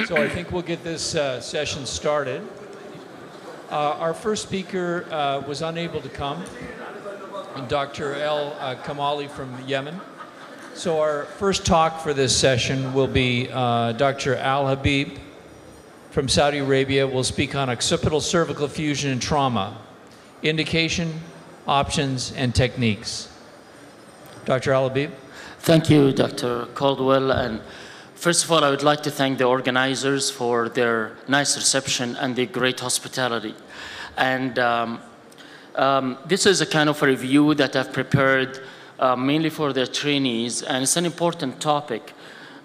So I think we'll get this session started. Our first speaker was unable to come, Dr. Al Kamali from Yemen. So our first talk for this session will be Dr. Al Habib from Saudi Arabia will speak on occipital cervical fusion and trauma, indication, options, and techniques. Dr. Al Habib. Thank you, Dr. Caldwell. And first of all, I would like to thank the organizers for their nice reception and the great hospitality. And this is a kind of a review that I've prepared mainly for the trainees, and it's an important topic.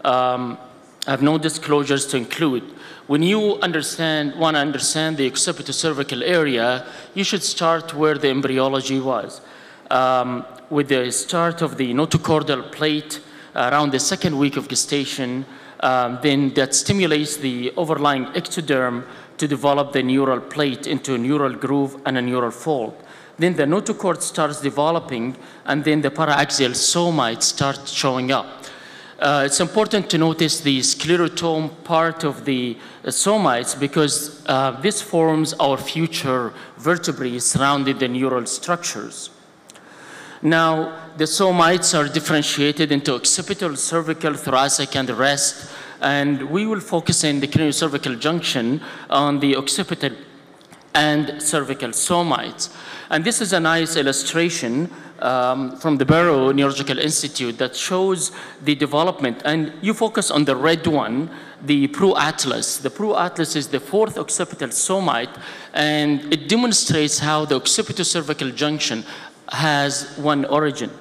I have no disclosures to include. When you want to understand the occipitocervical area, you should start where the embryology was. With the start of the notochordal plate around the second week of gestation, then that stimulates the overlying ectoderm to develop the neural plate into a neural groove and a neural fold. Then the notochord starts developing, and then the paraaxial somites start showing up. It's important to notice the sclerotome part of the somites because this forms our future vertebrae surrounding the neural structures. Now, the somites are differentiated into occipital, cervical, thoracic, and the rest. And we will focus in the craniocervical junction on the occipital and cervical somites. And this is a nice illustration from the Barrow Neurological Institute that shows the development. And you focus on the red one, the proatlas. The proatlas is the fourth occipital somite, and it demonstrates how the occipitocervical junction has one origin.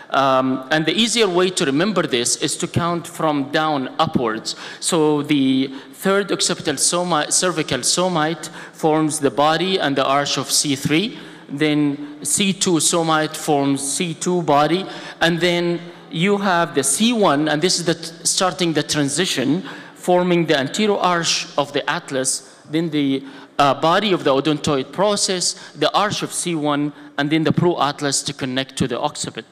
And the easier way to remember this is to count from down upwards. So the third occipital cervical somite forms the body and the arch of C3. Then C2 somite forms C2 body. And then you have the C1, and this is starting the transition, forming the anterior arch of the atlas, then the body of the odontoid process, the arch of C1, and then the proatlas to connect to the occiput.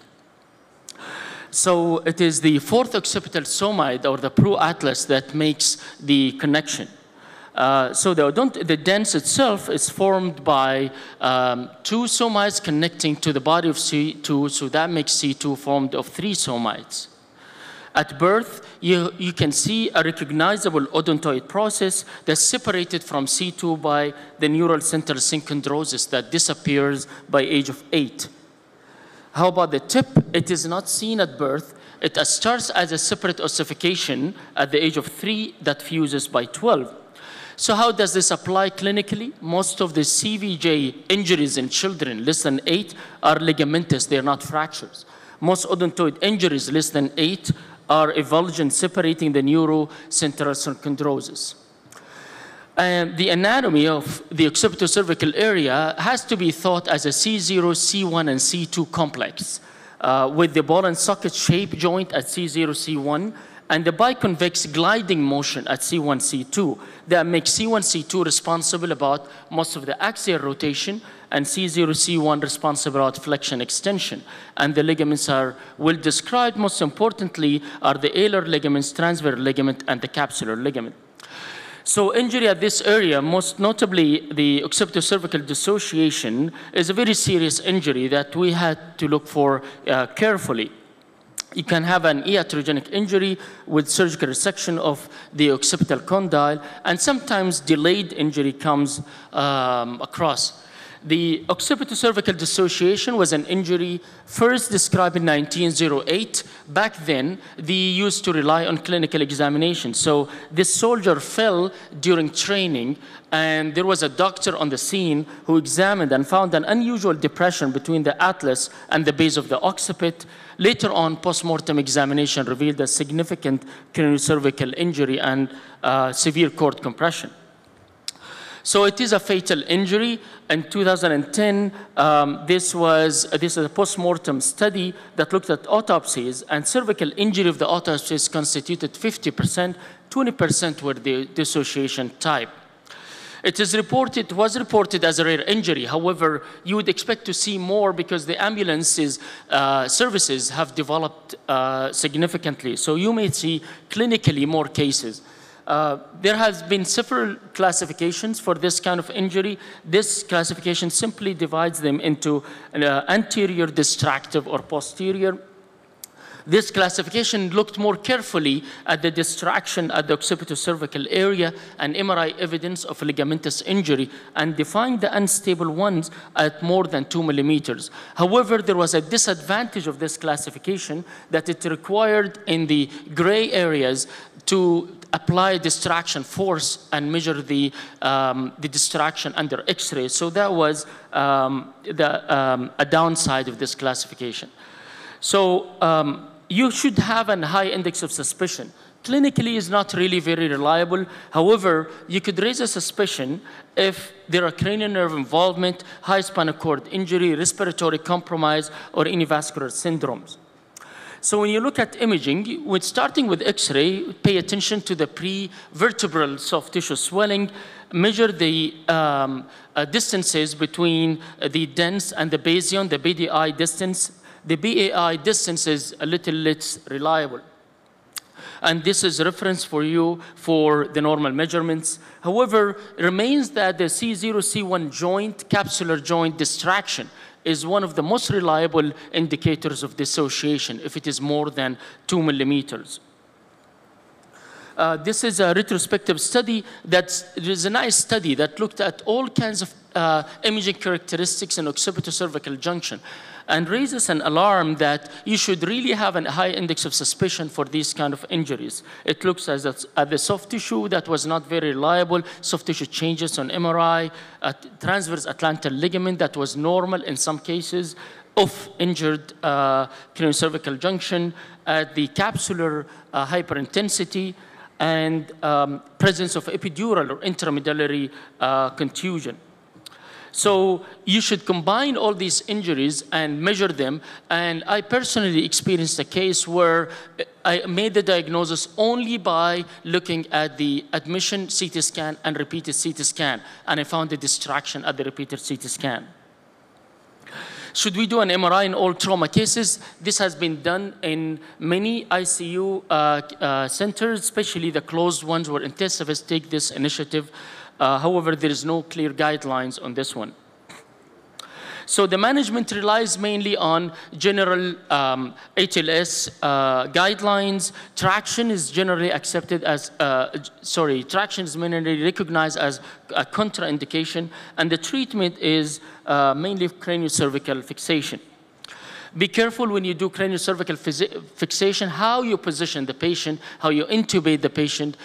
So it is the fourth occipital somite, or the proatlas, that makes the connection. So the dens itself is formed by two somites connecting to the body of C2, so that makes C2 formed of three somites. At birth, you can see a recognizable odontoid process that's separated from C2 by the neural central synchondrosis that disappears by age of 8. How about the tip? It is not seen at birth. It starts as a separate ossification at the age of 3 that fuses by 12. So how does this apply clinically? Most of the CVJ injuries in children less than 8 are ligamentous. They're not fractures. Most odontoid injuries less than 8 are avulsion separating the neurocentral synchondrosis. And the anatomy of the occipitocervical area has to be thought as a C0, C1, and C2 complex with the ball and socket shape joint at C0, C1, and the biconvex gliding motion at C1, C2 that makes C1, C2 responsible about most of the axial rotation, and C0, C1 responsible about flexion extension. And the ligaments are well described. Most importantly are the alar ligaments, transverse ligament, and the capsular ligament. So injury at this area, most notably the occipitocervical dissociation, is a very serious injury that we had to look for carefully. You can have an iatrogenic injury with surgical resection of the occipital condyle, and sometimes delayed injury comes across. The occipitocervical dissociation was an injury first described in 1908. Back then, they used to rely on clinical examination. So this soldier fell during training, and there was a doctor on the scene who examined and found an unusual depression between the atlas and the base of the occipit. Later on, post-mortem examination revealed a significant craniocervical injury and severe cord compression. So it is a fatal injury. In 2010, this is a post-mortem study that looked at autopsies, and cervical injury of the autopsies constituted 50%, 20% were the dissociation type. It was reported as a rare injury. However, you would expect to see more because the ambulances services have developed significantly. So you may see clinically more cases. There has been several classifications for this kind of injury. This classification simply divides them into anterior distractive or posterior. This classification looked more carefully at the distraction at the occipitocervical area and MRI evidence of ligamentous injury and defined the unstable ones at more than 2 millimeters. However, there was a disadvantage of this classification that it required in the gray areas to apply distraction force and measure the distraction under X-ray. So that was a downside of this classification. So you should have a high index of suspicion. Clinically is not really very reliable. However, you could raise a suspicion if there are cranial nerve involvement, high spinal cord injury, respiratory compromise, or any vascular syndromes. So when you look at imaging, when starting with X-ray, pay attention to the pre-vertebral soft tissue swelling, measure the distances between the dens and the basion, the BDI distance. The BAI distance is a little less reliable. And this is reference for you for the normal measurements. However, it remains that the C0, C1 joint, capsular joint distraction is one of the most reliable indicators of dissociation if it is more than 2 millimeters. This is a retrospective study. It is a nice study that looked at all kinds of imaging characteristics in occipitocervical junction and raises an alarm that you should really have a high index of suspicion for these kind of injuries. It looks at the soft tissue that was not very reliable, soft tissue changes on MRI, transverse atlantal ligament that was normal in some cases of injured craniocervical junction, at the capsular hyperintensity, and presence of epidural or intramedullary contusion. So you should combine all these injuries and measure them. And I personally experienced a case where I made the diagnosis only by looking at the admission CT scan and repeated CT scan. And I found a distraction at the repeated CT scan. Should we do an MRI in all trauma cases? This has been done in many ICU centers, especially the closed ones where intensivists take this initiative. However, there is no clear guidelines on this one. So the management relies mainly on general HLS guidelines. Traction is generally accepted as, traction is mainly recognized as a contraindication, and the treatment is mainly craniocervical fixation. Be careful when you do craniocervical fixation, how you position the patient, how you intubate the patient.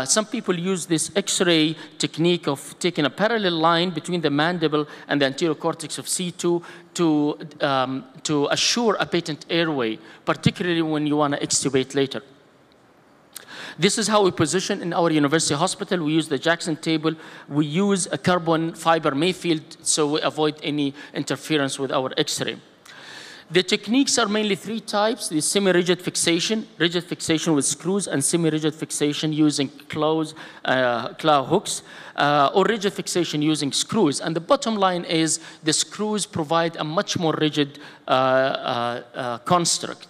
Some people use this X-ray technique of taking a parallel line between the mandible and the anterior cortex of C2 to assure a patent airway, particularly when you want to extubate later. This is how we position in our university hospital. We use the Jackson table. We use a carbon fiber Mayfield so we avoid any interference with our X-ray. The techniques are mainly 3 types: the semi-rigid fixation, rigid fixation with screws, and semi-rigid fixation using claw hooks, or rigid fixation using screws. And the bottom line is the screws provide a much more rigid construct.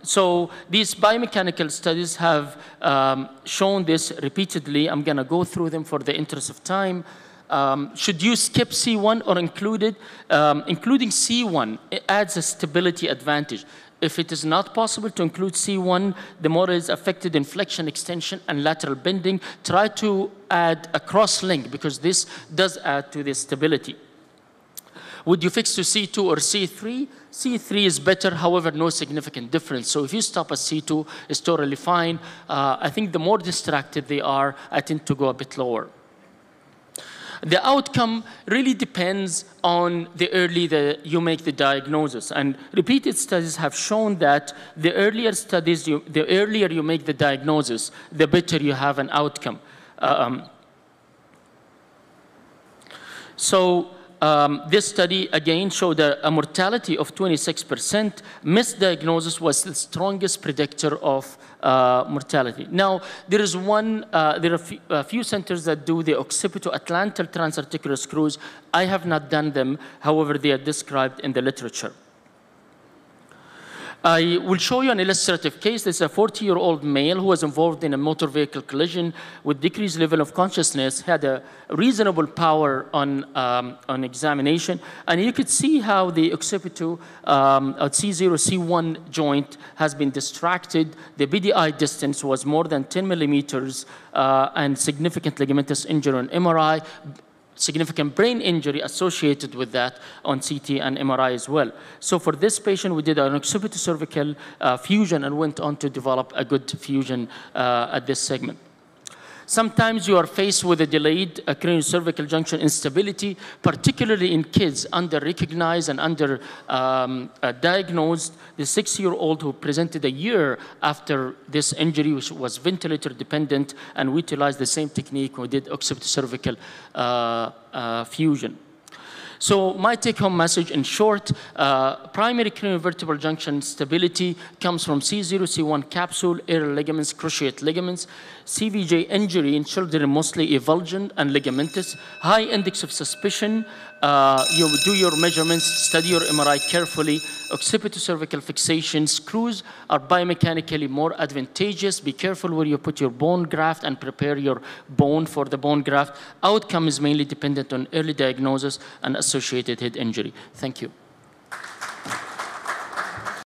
So these biomechanical studies have shown this repeatedly. I'm going to go through them for the interest of time. Should you skip C1 or include it? Including C1, it adds a stability advantage. If it is not possible to include C1, the motor is affected in flexion, extension, and lateral bending. Try to add a cross-link because this does add to the stability. Would you fix to C2 or C3? C3 is better, however, no significant difference. So if you stop at C2, it's totally fine. I think the more distracted they are, I tend to go a bit lower. The outcome really depends on the early you make the diagnosis. And repeated studies have shown that the earlier you make the diagnosis, the better you have an outcome. This study, again, showed a mortality of 26%. Misdiagnosis was the strongest predictor of mortality. Now, there are a few centers that do the occipito-atlantal transarticular screws. I have not done them. However, they are described in the literature. I will show you an illustrative case. This is a 40-year-old male who was involved in a motor vehicle collision with decreased level of consciousness, had a reasonable power on examination. And you could see how the occipito C0, C1 joint has been distracted. The BDI distance was more than 10 millimeters and significant ligamentous injury on MRI. Significant brain injury associated with that on CT and MRI as well. So for this patient, we did an occipitocervical fusion and went on to develop a good fusion at this segment. Sometimes you are faced with a delayed craniocervical junction instability, particularly in kids under-recognized and under-diagnosed. The 6-year-old who presented a year after this injury, which was ventilator-dependent, and we utilized the same technique when we did occipitocervical fusion. So my take-home message in short, primary craniovertebral junction stability comes from C0, C1 capsule, air ligaments, cruciate ligaments, CVJ injury in children mostly effulgent and ligamentous, high index of suspicion. You do your measurements, study your MRI carefully. Occipitocervical fixation screws are biomechanically more advantageous. Be careful where you put your bone graft and prepare your bone for the bone graft. Outcome is mainly dependent on early diagnosis and associated head injury. Thank you.